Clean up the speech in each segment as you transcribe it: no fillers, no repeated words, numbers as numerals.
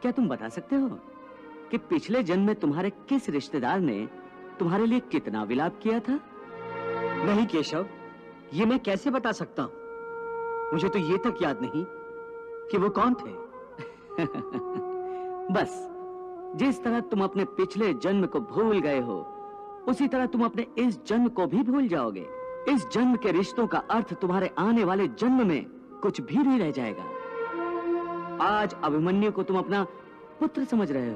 क्या तुम बता सकते हो कि पिछले जन्म में तुम्हारे किस रिश्तेदार ने तुम्हारे लिए कितना विलाप किया था? नहीं केशव, ये मैं कैसे बता सकता हूं? मुझे तो ये तक याद नहीं कि वो कौन थे। बस जिस तरह तुम अपने पिछले जन्म को भूल गए हो, उसी तरह तुम अपने इस जन्म को भी भूल जाओगे। इस जन्म के रिश्तों का अर्थ तुम्हारे आने वाले जन्म में कुछ भी नहीं रह जाएगा। आज अभिमन्यु को तुम अपना पुत्र समझ रहे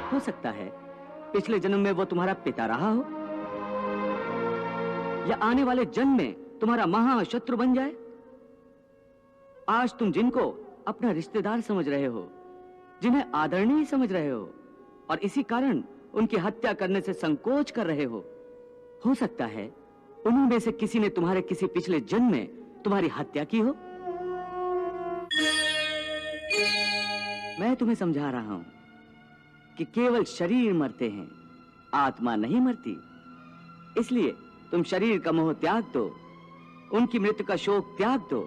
हो सकता है पिछले जन्म में वो तुम्हारा पिता रहा हो, या आने वाले जन्म में तुम्हारा महाशत्रु बन जाए। आज तुम जिनको अपना रिश्तेदार समझ रहे हो, जिन्हें आदरणीय समझ रहे हो, और इसी कारण उनकी हत्या करने से संकोच कर रहे हो सकता है उन्हीं में से किसी ने तुम्हारे किसी पिछले जन्म में तुम्हारी हत्या की हो। मैं तुम्हें समझा रहा हूं कि केवल शरीर मरते हैं, आत्मा नहीं मरती। इसलिए तुम शरीर का मोह त्याग दो, उनकी मृत्यु का शोक त्याग दो,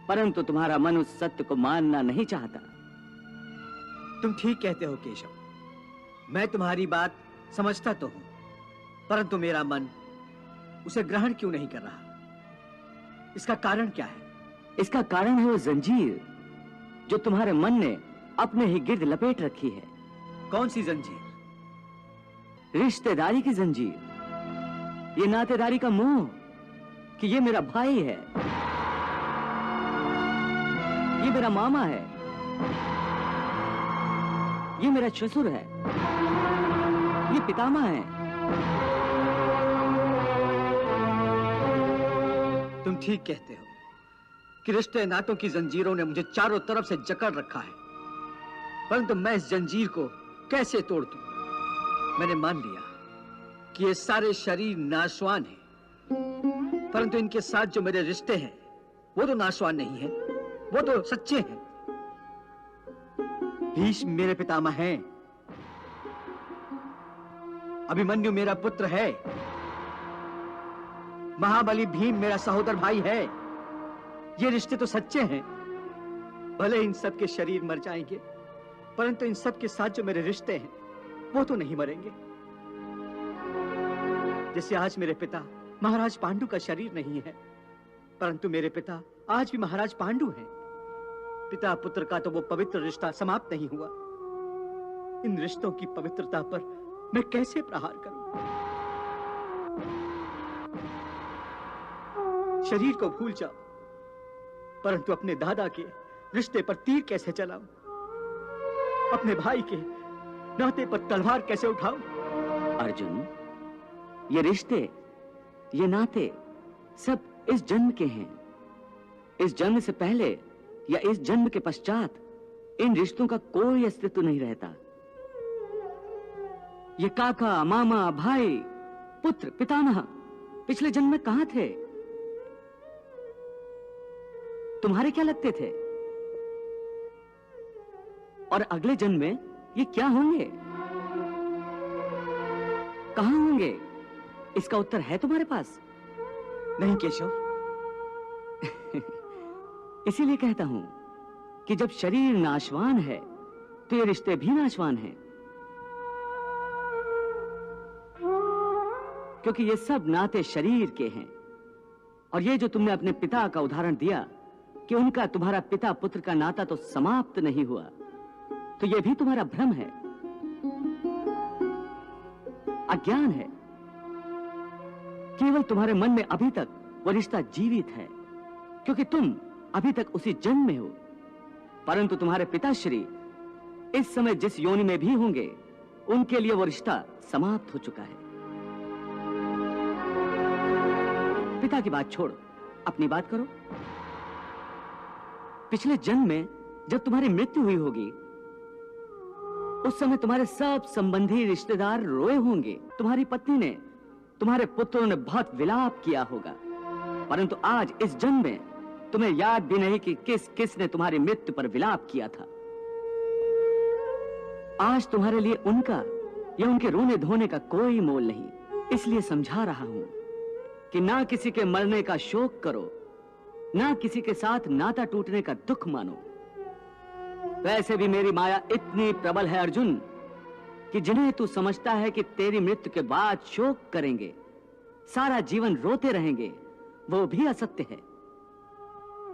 परंतु तुम्हारा मन उस सत्य को मानना नहीं चाहता। तुम ठीक कहते हो केशव, मैं तुम्हारी बात समझता तो हूं, परंतु मेरा मन उसे ग्रहण क्यों नहीं कर रहा? इसका कारण क्या है? इसका कारण है वो जंजीर जो तुम्हारे मन ने अपने ही गिर्द लपेट रखी है। कौन सी जंजीर? रिश्तेदारी की जंजीर, ये नातेदारी का मोह कि ये मेरा भाई है, ये मेरा मामा है, ये मेरा ससुर है, ये पितामह है। तुम ठीक कहते हो कि रिश्ते नातों की जंजीरों ने मुझे चारों तरफ से जकड़ रखा है, परंतु मैं इस जंजीर को कैसे तोड़ दूं? मैंने मान लिया कि ये सारे शरीर नाशवान हैं, परंतु इनके साथ जो मेरे रिश्ते हैं वो तो नाशवान नहीं है, वो तो सच्चे हैं। भीष्म मेरे पितामह हैं, अभिमन्यु मेरा पुत्र है, महाबली भीम मेरा सहोदर भाई है। ये रिश्ते तो सच्चे हैं। भले इन सब के शरीर मर जाएंगे, परंतु इन सब के साथ जो मेरे रिश्ते हैं वो तो नहीं मरेंगे। जैसे आज मेरे पिता महाराज पांडु का शरीर नहीं है, परंतु मेरे पिता आज भी महाराज पांडु हैं। पिता पुत्र का तो वो पवित्र रिश्ता समाप्त नहीं हुआ। इन रिश्तों की पवित्रता पर मैं कैसे प्रहार करूं? शरीर को भूल जाओ, परंतु अपने दादा के रिश्ते पर तीर कैसे चलाऊं? अपने भाई के नाते पर तलवार कैसे उठाऊं? अर्जुन, ये रिश्ते, ये नाते सब इस जन्म के हैं। इस जन्म से पहले या इस जन्म के पश्चात इन रिश्तों का कोई अस्तित्व नहीं रहता। ये काका, मामा, भाई, पुत्र, पितामह पिछले जन्म में कहां थे? तुम्हारे क्या लगते थे? और अगले जन्म में ये क्या होंगे, कहां होंगे? इसका उत्तर है तुम्हारे पास? नहीं केशव। इसीलिए कहता हूं कि जब शरीर नाशवान है तो ये रिश्ते भी नाशवान हैं, क्योंकि ये सब नाते शरीर के हैं। और ये जो तुमने अपने पिता का उदाहरण दिया कि उनका तुम्हारा पिता पुत्र का नाता तो समाप्त नहीं हुआ, तो ये भी तुम्हारा भ्रम है, अज्ञान है। केवल तुम्हारे मन में अभी तक वो रिश्ता जीवित है, क्योंकि तुम अभी तक उसी जन्म में हो, परंतु तुम्हारे पिताश्री इस समय जिस योनि में भी होंगे, उनके लिए वो रिश्ता समाप्त हो चुका है। पिता की बात छोड़ो, अपनी बात करो। पिछले जन्म में जब तुम्हारी मृत्यु हुई होगी, उस समय तुम्हारे सब संबंधी रिश्तेदार रोए होंगे। तुम्हारी पत्नी ने, तुम्हारे पुत्रों ने बहुत विलाप किया होगा, परंतु आज इस जन्म में तुम्हें याद भी नहीं कि किस किस ने तुम्हारी मृत्यु पर विलाप किया था। आज तुम्हारे लिए उनका या उनके रोने धोने का कोई मोल नहीं। इसलिए समझा रहा हूं कि ना किसी के मरने का शोक करो, ना किसी के साथ नाता टूटने का दुख मानो। वैसे भी मेरी माया इतनी प्रबल है अर्जुन कि जिन्हें तू समझता है कि तेरी मृत्यु के बाद शोक करेंगे, सारा जीवन रोते रहेंगे, वो भी असत्य है।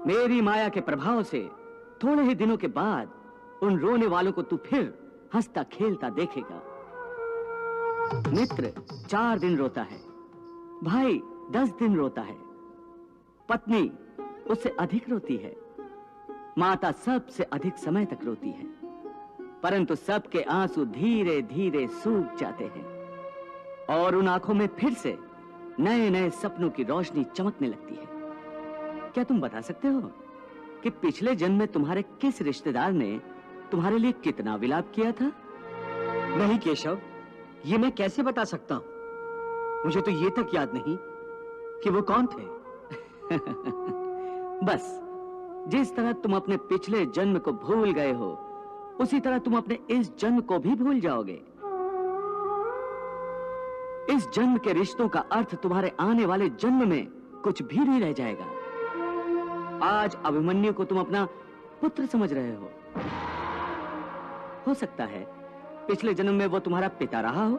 मेरी माया के प्रभाव से थोड़े ही दिनों के बाद उन रोने वालों को तू फिर हंसता खेलता देखेगा। मित्र 4 दिन रोता है, भाई 10 दिन रोता है, पत्नी उससे अधिक रोती है, माता सबसे अधिक समय तक रोती है, परंतु सबके आंसू धीरे धीरे सूख जाते हैं और उन आंखों में फिर से नए नए सपनों की रोशनी चमकने लगती है। क्या तुम बता सकते हो कि पिछले जन्म में तुम्हारे किस रिश्तेदार ने तुम्हारे लिए कितना विलाप किया था? नहीं केशव, ये मैं कैसे बता सकता हूं? मुझे तो ये तक याद नहीं कि वो कौन थे। बस जिस तरह तुम अपने पिछले जन्म को भूल गए हो, उसी तरह तुम अपने इस जन्म को भी भूल जाओगे। इस जन्म के रिश्तों का अर्थ तुम्हारे आने वाले जन्म में कुछ भी नहीं रह जाएगा। आज अभिमन्यु को तुम अपना पुत्र समझ रहे हो सकता है पिछले जन्म में वो तुम्हारा पिता रहा हो,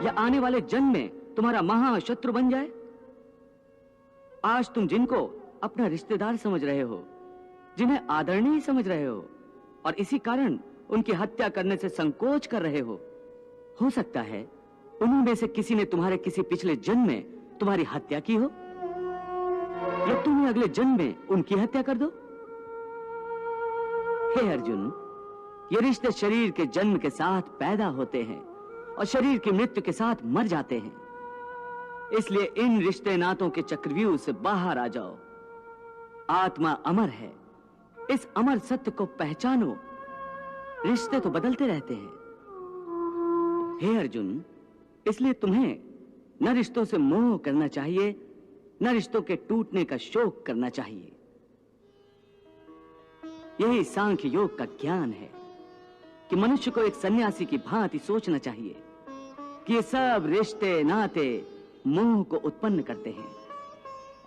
या आने वाले जन्म में तुम्हारा महाशत्रु बन जाए। आज तुम जिनको अपना रिश्तेदार समझ रहे हो, जिन्हें आदरणीय समझ रहे हो और इसी कारण उनकी हत्या करने से संकोच कर रहे हो सकता है उन्हीं में से किसी ने तुम्हारे किसी पिछले जन्म में तुम्हारी हत्या की हो, या तुम्हें अगले जन्म में उनकी हत्या कर दो। हे अर्जुन, ये रिश्ते शरीर के जन्म के साथ पैदा होते हैं और शरीर की मृत्यु के साथ मर जाते हैं। इसलिए इन रिश्ते नातों के चक्रव्यूह से बाहर आ जाओ। आत्मा अमर है, इस अमर सत्य को पहचानो। रिश्ते तो बदलते रहते हैं। हे अर्जुन, इसलिए तुम्हें न रिश्तों से मोह करना चाहिए, न रिश्तों के टूटने का शोक करना चाहिए। यही सांख्य योग का ज्ञान है कि मनुष्य को एक सन्यासी की भांति सोचना चाहिए कि ये सब रिश्ते नाते मोह को उत्पन्न करते हैं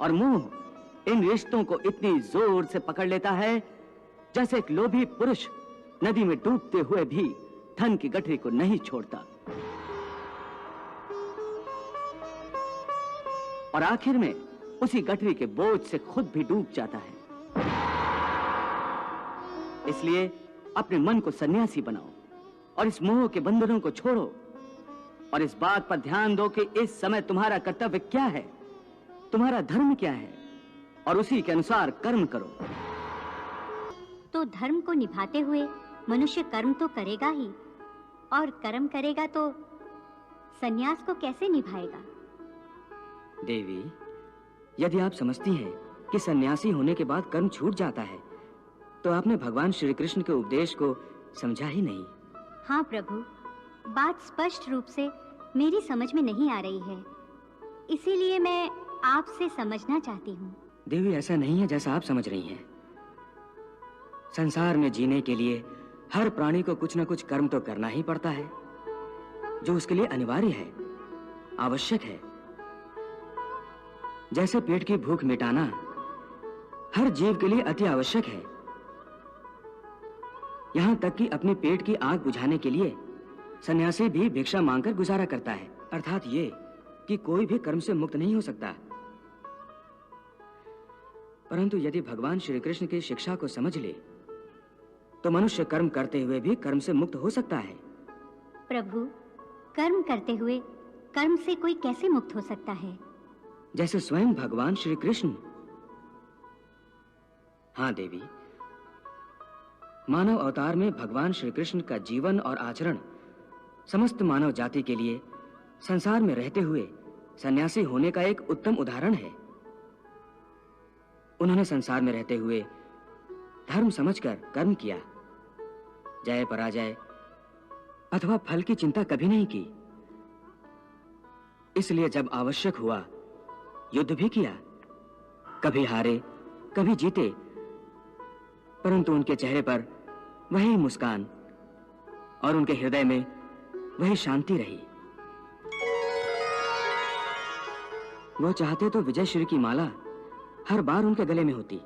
और मोह इन रिश्तों को इतनी जोर से पकड़ लेता है जैसे एक लोभी पुरुष नदी में डूबते हुए भी धन की गठरी को नहीं छोड़ता और आखिर में उसी गठरी के बोझ से खुद भी डूब जाता है। इसलिए अपने मन को सन्यासी बनाओ और इस मोह के बंधनों को छोड़ो और इस बात पर ध्यान दो कि इस समय तुम्हारा कर्तव्य क्या है, तुम्हारा धर्म क्या है और उसी के अनुसार कर्म करो। तो धर्म को निभाते हुए मनुष्य कर्म तो करेगा ही, और कर्म करेगा तो सन्यास को कैसे निभाएगा? देवी, यदि आप समझती हैं कि सन्यासी होने के बाद कर्म छूट जाता है, तो आपने भगवान श्री कृष्ण के उपदेश को समझा ही नहीं। हाँ प्रभु, बात स्पष्ट रूप से मेरी समझ में नहीं आ रही है, इसीलिए मैं आपसे समझना चाहती हूँ। देवी, ऐसा नहीं है जैसा आप समझ रही हैं। संसार में जीने के लिए हर प्राणी को कुछ न कुछ कर्म तो करना ही पड़ता है, जो उसके लिए अनिवार्य है, आवश्यक है। जैसे पेट की भूख मिटाना हर जीव के लिए अति आवश्यक है, यहां तक कि अपने पेट की आग बुझाने के लिए सन्यासी भी भिक्षा मांगकर गुजारा करता है। अर्थात ये कि कोई भी कर्म से मुक्त नहीं हो सकता। परंतु यदि भगवान श्री कृष्ण की शिक्षा को समझ ले तो मनुष्य कर्म करते हुए भी कर्म से मुक्त हो सकता है। प्रभु, कर्म करते हुए कर्म से कोई कैसे मुक्त हो सकता है? जैसे स्वयं भगवान श्री कृष्ण। हाँ देवी, मानव अवतार में भगवान श्री कृष्ण का जीवन और आचरण समस्त मानव जाति के लिए संसार में रहते हुए सन्यासी होने का एक उत्तम उदाहरण है। उन्होंने संसार में रहते हुए धर्म समझकर कर्म किया, जय पराजय अथवा फल की चिंता कभी नहीं की। इसलिए जब आवश्यक हुआ युद्ध भी किया, कभी हारे कभी जीते, परंतु उनके चेहरे पर वही मुस्कान और उनके हृदय में वही शांति रही। वो चाहते तो विजय श्री की माला हर बार उनके गले में होती,